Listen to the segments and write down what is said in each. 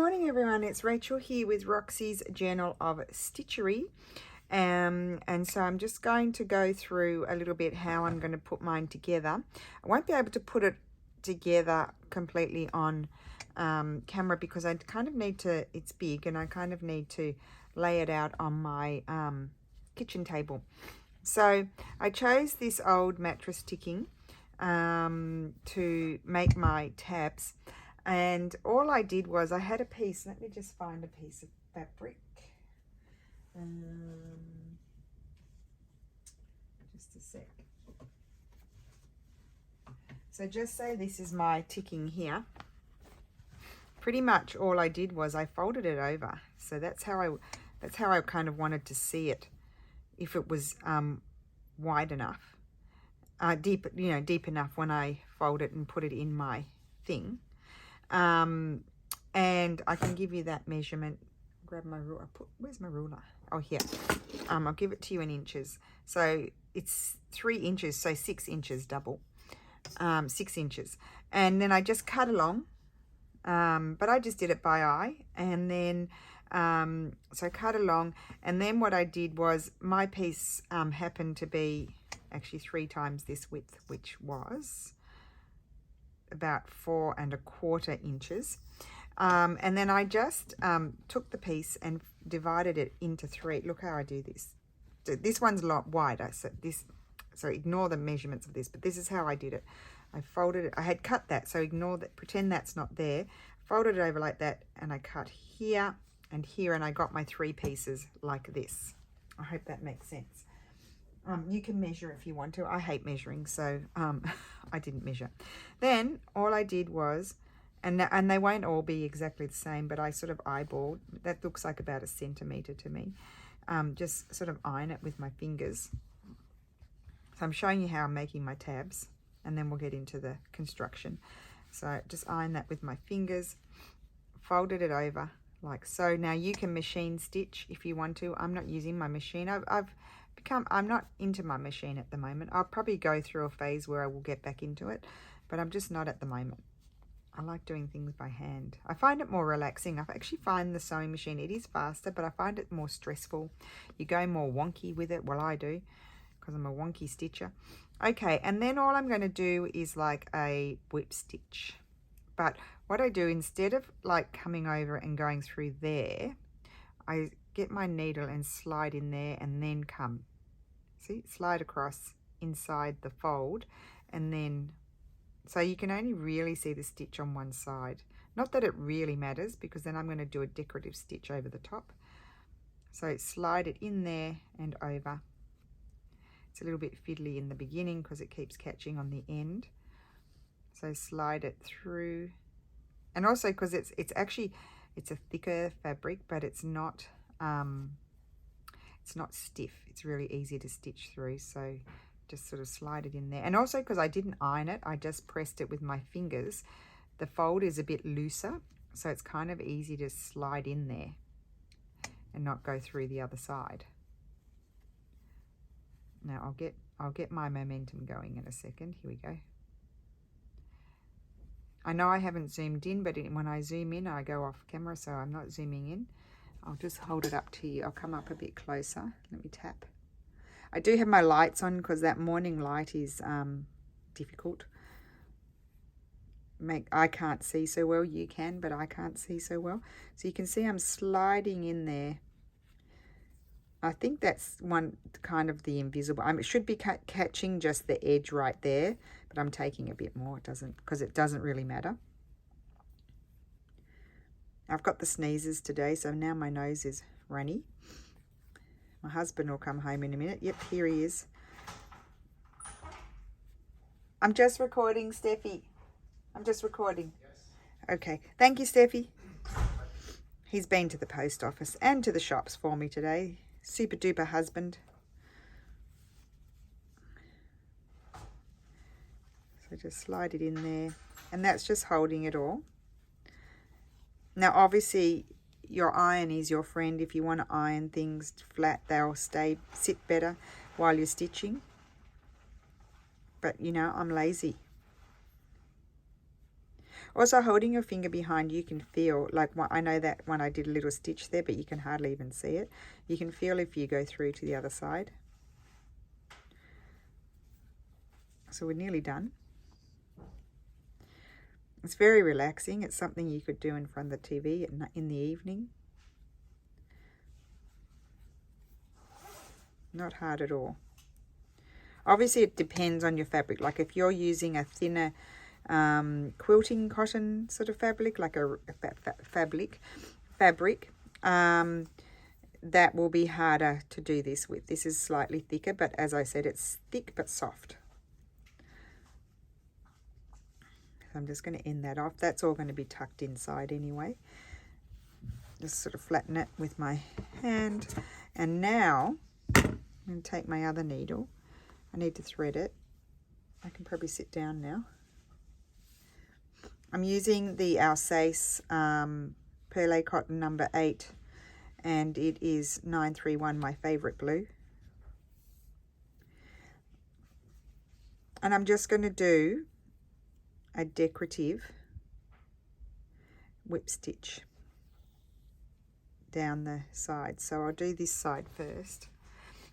morning everyone, it's Rachel here with Roxy's Journal of Stitchery, and so I'm just going to go through a little bit how I'm going to put mine together. I won't be able to put it together completely on camera because I kind of need to, it's big and I kind of need to lay it out on my kitchen table. So I chose this old mattress ticking to make my tabs. And all I did was I had a piece, let me just find a piece of fabric. Just a sec. So just say this is my ticking here. Pretty much all I did was I folded it over. So that's how I kind of wanted to see it, if it was wide enough, deep enough when I fold it and put it in my thing. And I can give you that measurement. Grab my ruler. Where's my ruler? Oh, here. I'll give it to you in inches. So it's 3 inches, so 6 inches double. 6 inches. And then I just cut along. But I just did it by eye. And then, so I cut along. And then what I did was my piece happened to be actually 3 times this width, which was about 4 1/4 inches. And then I just took the piece and divided it into 3. Look how I do this. So this one's a lot wider, so ignore the measurements of this, but this is how I did it. I folded it, I had cut that, so ignore that, pretend that's not there. Folded it over like that, and I cut here and here, and I got my 3 pieces like this. I hope that makes sense. You can measure if you want to. I hate measuring, so I didn't measure. Then all I did was, and they won't all be exactly the same, but I sort of eyeballed. That looks like about 1 centimetre to me. Just sort of iron it with my fingers. So I'm showing you how I'm making my tabs, and then we'll get into the construction. So just iron that with my fingers, folded it over like so. Now you can machine stitch if you want to. I'm not using my machine. I'm not into my machine at the moment. I'll probably go through a phase where I will get back into it, but I'm just not at the moment. I like doing things by hand. I find it more relaxing. I actually find the sewing machine, it is faster, but I find it more stressful. You go more wonky with it. Well, I do, because I'm a wonky stitcher. Okay, and then all I'm going to do is like a whip stitch. But what I do, instead of like coming over and going through there, I get my needle and slide in there and then come. See, slide across inside the fold, and then, so you can only really see the stitch on one side. Not that it really matters, because then I'm going to do a decorative stitch over the top. So slide it in there and over. It's a little bit fiddly in the beginning because it keeps catching on the end. So slide it through, and also because it's a thicker fabric, but it's not stiff. It's really easy to stitch through, so just sort of slide it in there. And also because I didn't iron it, I just pressed it with my fingers. The fold is a bit looser, so it's kind of easy to slide in there and not go through the other side. Now I'll get my momentum going in a second. Here we go. I know I haven't zoomed in, but when I zoom in, I go off camera, so I'm not zooming in. I'll just hold it up to you. I'll come up a bit closer. Let me tap. I do have my lights on because that morning light is difficult. I can't see so well. You can, but I can't see so well. So you can see I'm sliding in there. I think that's one kind of the invisible. It should be catching just the edge right there, but I'm taking a bit more. It doesn't, because it doesn't really matter. I've got the sneezes today, so now my nose is runny. My husband will come home in a minute. Yep, here he is. I'm just recording, Steffi. I'm just recording. Yes. Okay. Thank you, Steffi. He's been to the post office and to the shops for me today. Super duper husband. So just slide it in there. And that's just holding it all. Now, obviously, your iron is your friend. If you want to iron things flat, they'll sit better while you're stitching. But, you know, I'm lazy. Also, holding your finger behind, you can feel, like, I know that when I did a little stitch there, but you can hardly even see it. You can feel if you go through to the other side. So we're nearly done. It's very relaxing. It's something you could do in front of the TV in the evening. Not hard at all. Obviously, it depends on your fabric. Like if you're using a thinner quilting cotton sort of fabric, like a fabric, that will be harder to do this with. This is slightly thicker, but as I said, it's thick but soft. So I'm just going to end that off. That's all going to be tucked inside anyway. Just sort of flatten it with my hand. And now I'm going to take my other needle. I need to thread it. I can probably sit down now. I'm using the Alsace Perle Cotton number 8, and it is 931, my favorite blue. And I'm just going to do a decorative whip stitch down the side. So I'll do this side first.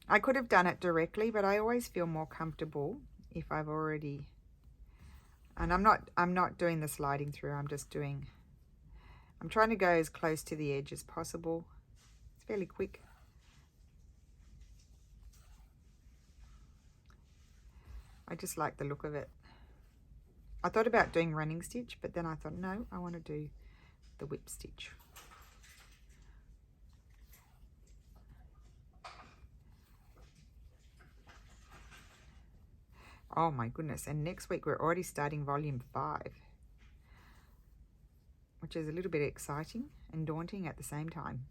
I could have done it directly, but I always feel more comfortable if I've already, and I'm not doing the sliding through, I'm trying to go as close to the edge as possible. It's fairly quick. I just like the look of it. I thought about doing running stitch, but then I thought, no, I want to do the whip stitch. Oh my goodness, and next week we're already starting volume 5, which is a little bit exciting and daunting at the same time.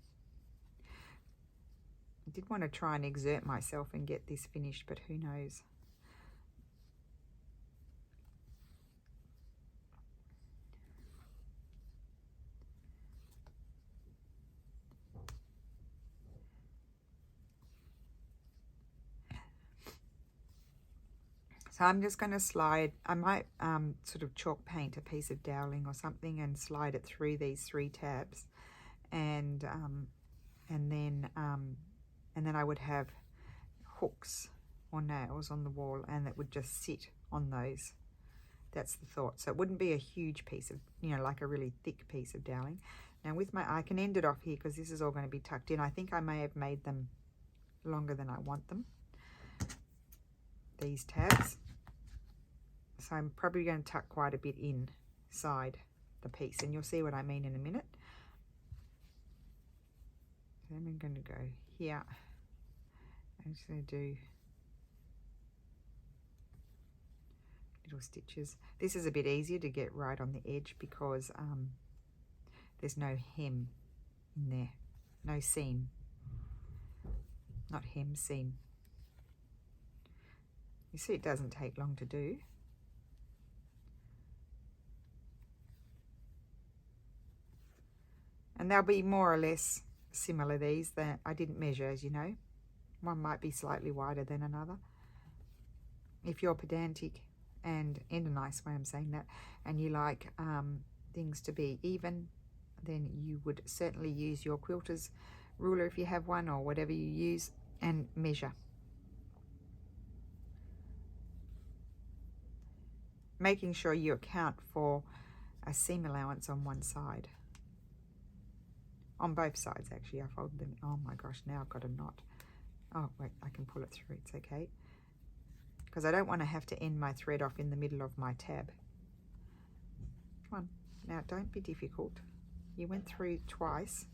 I did want to try and exert myself and get this finished, but who knows. So I'm just going to slide, I might sort of chalk paint a piece of doweling or something and slide it through these 3 tabs, and then I would have hooks or nails on the wall, and it would just sit on those. That's the thought. So it wouldn't be a huge piece of, like a really thick piece of doweling. Now with I can end it off here because this is all going to be tucked in. I think I may have made them longer than I want them, these tabs. So I'm probably going to tuck quite a bit inside the piece, and you'll see what I mean in a minute. Then I'm going to go here. I'm just going to do little stitches. This is a bit easier to get right on the edge because there's no hem in there, no seam, not hem, seam. You see, it doesn't take long to do. And they'll be more or less similar, these. That I didn't measure, as you know. One might be slightly wider than another. If you're pedantic, and in a nice way I'm saying that, and you like things to be even, then you would certainly use your quilter's ruler if you have one, or whatever you use, and measure. Making sure you account for a seam allowance on one side. On both sides, actually. I folded them. Oh my gosh, now I've got a knot. Oh, wait, I can pull it through. It's okay. Because I don't want to have to end my thread off in the middle of my tab. Come on. Now, don't be difficult. You went through twice.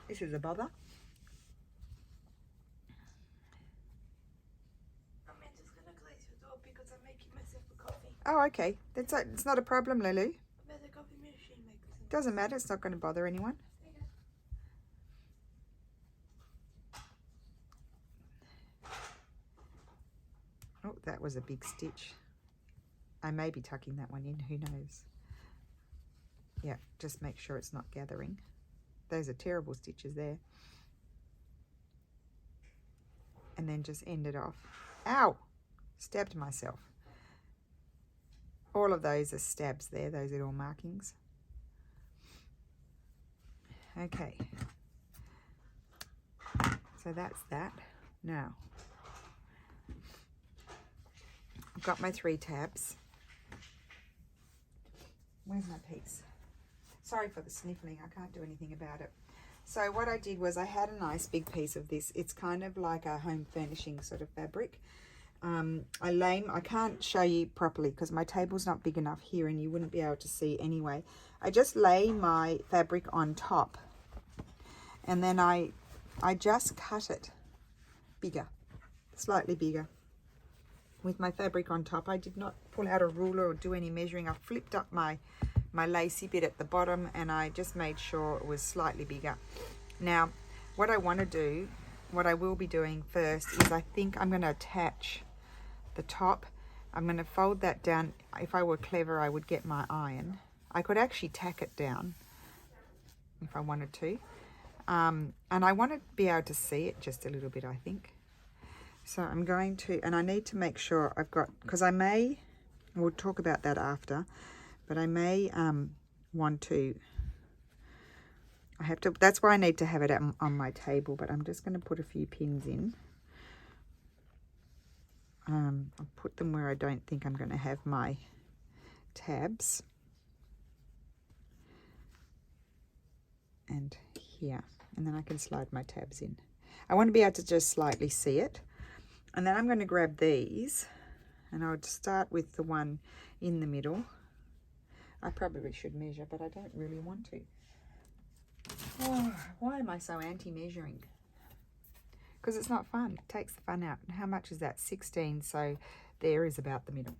This is a bother. Oh, okay. It's not a problem, Lulu. Doesn't matter. It's not going to bother anyone. Oh, that was a big stitch. I may be tucking that one in. Who knows? Yeah, just make sure it's not gathering. Those are terrible stitches there. and then just end it off. Ow! Stabbed myself. All of those are stabs there, those little markings. Okay. So that's that. Now, I've got my 3 tabs. Where's my piece? Sorry for the sniffling, I can't do anything about it. So what I did was I had a nice big piece of this. It's kind of like a home furnishing sort of fabric. I can't show you properly because my table's not big enough here and you wouldn't be able to see anyway. I just lay my fabric on top and then I just cut it bigger, slightly bigger. With my fabric on top, I did not pull out a ruler or do any measuring. I flipped up my lacy bit at the bottom and I just made sure it was slightly bigger. Now, what I want to do, what I will be doing first is I think I'm going to attach the top. I'm going to fold that down. If I were clever, I would get my iron. I could actually tack it down if I wanted to. And I want to be able to see it just a little bit, I think. So I'm going to, and I need to make sure I've got, because we'll talk about that after, but I may want to, that's why I need to have it on my table, but I'm just going to put a few pins in. I'll put them where I don't think I'm going to have my tabs. And here, and then I can slide my tabs in. I want to be able to just slightly see it. And then I'm going to grab these, and I would start with the one in the middle. I probably should measure, but I don't really want to. Oh, why am I so anti-measuring? Because it's not fun. It takes the fun out. And how much is that? 16, so there is about the middle.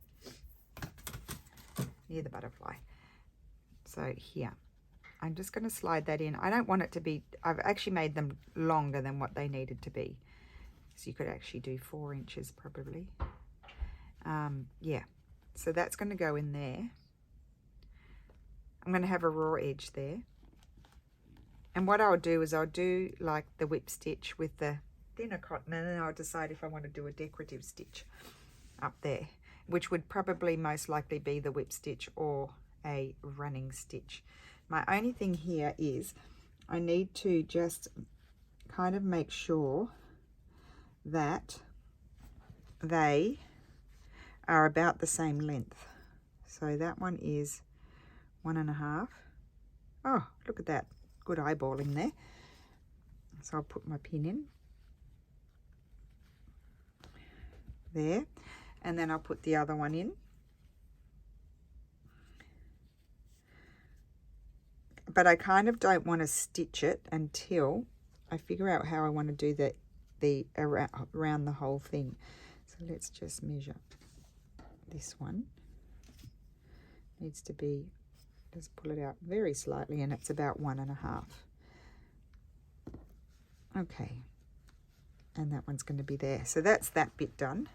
Near the butterfly. So here. I'm just going to slide that in. I don't want it to be, I've actually made them longer than what they needed to be. So you could actually do 4 inches probably. Yeah, so that's going to go in there. I'm going to have a raw edge there. And what I'll do is I'll do like the whip stitch with the thinner cotton, and then I'll decide if I want to do a decorative stitch up there, which would probably most likely be the whip stitch or a running stitch. My only thing here is I need to just kind of make sure that they are about the same length. So that one is 1.5. Oh, look at that. Good eyeballing there. So I'll put my pin in there, and then I'll put the other one in. But I kind of don't want to stitch it until I figure out how I want to do the around the whole thing. So let's just measure. This one needs to be, just pull it out very slightly, and it's about 1.5. Okay, and that one's going to be there. So that's that bit done.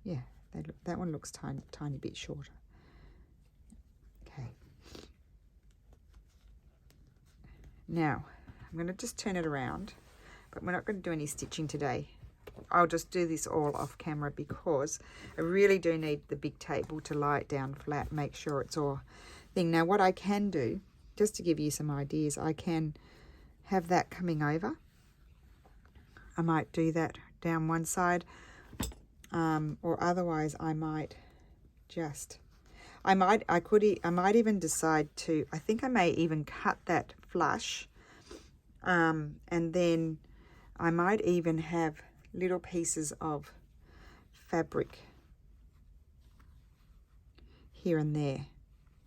Yeah, that one looks tiny bit shorter. Okay. Now, I'm going to just turn it around, but we're not going to do any stitching today. I'll just do this all off camera because I really do need the big table to lie it down flat, make sure it's all thing. Now, what I can do, just to give you some ideas, I can have that coming over. I might do that down one side, or otherwise I might just, I might even decide to, I think I may even cut that flush, and then I might even have little pieces of fabric here and there.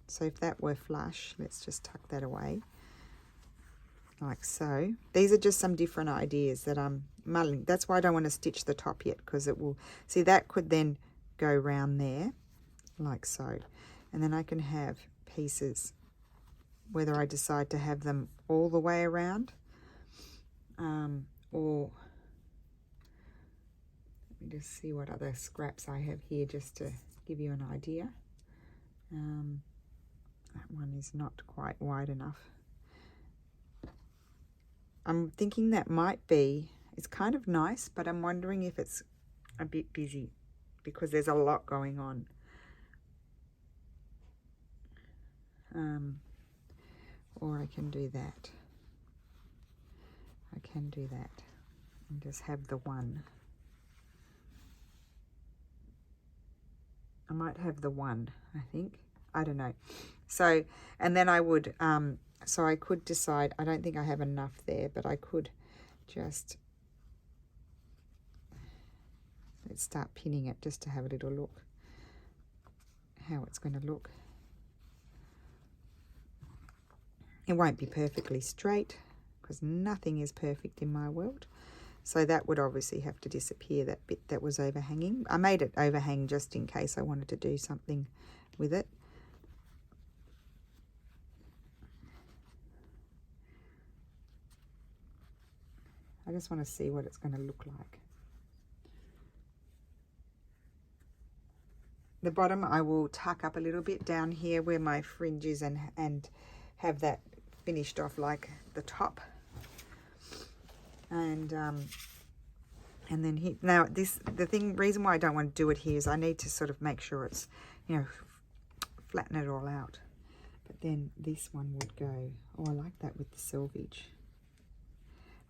So if that were flush, let's just tuck that away like so. These are just some different ideas that I'm mulling. That's why I don't want to stitch the top yet, because it will, see, that could then go round there like so. And then I can have pieces, whether I decide to have them all the way around, or let me just see what other scraps I have here just to give you an idea. That one is not quite wide enough. I'm thinking that might be It's kind of nice, but I'm wondering if it's a bit busy because there's a lot going on. Or I can do that. I can do that and just have the one. I might have the one, I think. I don't know. So, and then I would, so I could decide, I don't think I have enough there, but I could just, let's start pinning it just to have a little look how it's going to look. It won't be perfectly straight because nothing is perfect in my world. So that would obviously have to disappear, that bit that was overhanging. I made it overhang just in case I wanted to do something with it. I just want to see what it's going to look like. The bottom I will tuck up a little bit down here where my fringe is and have that finished off like the top. And then here, now this, reason why I don't want to do it here is I need to sort of make sure it's, you know, flatten it all out. But then this one would go, oh, I like that with the selvage.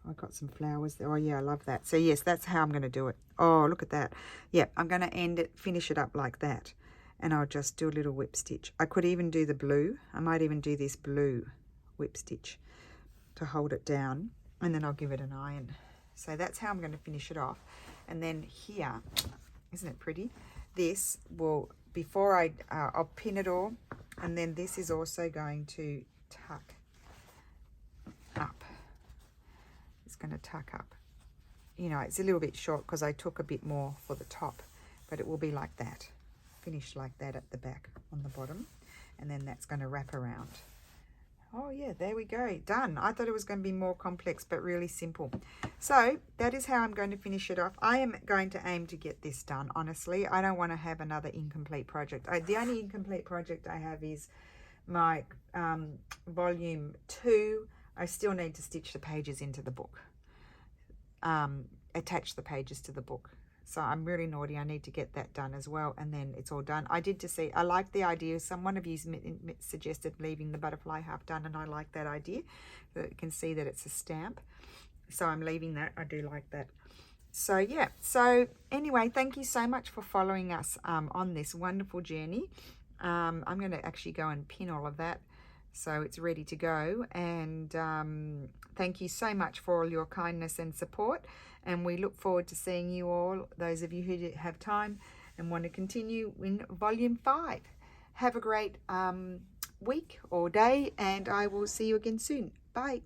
I got some flowers there. Oh yeah, I love that. So yes, that's how I'm going to do it. Oh, look at that. Yeah, I'm going to finish it up like that. And I'll just do a little whip stitch. I could even do the blue. I might even do this blue whip stitch to hold it down. And then I'll give it an iron. So that's how I'm going to finish it off. And then here, isn't it pretty? This will, before I'll pin it all. And then this is also going to tuck up. It's going to tuck up. You know, it's a little bit short because I took a bit more for the top, but it will be like that, finished like that at the back on the bottom, and then that's going to wrap around. Oh yeah, there we go, done. I thought it was going to be more complex, but really simple. So that is how I'm going to finish it off. I am going to aim to get this done, honestly. I don't want to have another incomplete project. The only incomplete project I have is my volume 2. I still need to stitch the pages into the book, attach the pages to the book. So I'm really naughty. I need to get that done as well, and then it's all done. I like the idea. One of you suggested leaving the butterfly half done, and I like that idea. So you can see that it's a stamp. So I'm leaving that. I do like that. So yeah. So anyway, thank you so much for following us on this wonderful journey. I'm going to actually go and pin all of that, so it's ready to go. And thank you so much for all your kindness and support. And we look forward to seeing you all, those of you who have time and want to continue in volume 5. Have a great week or day, and I will see you again soon. Bye.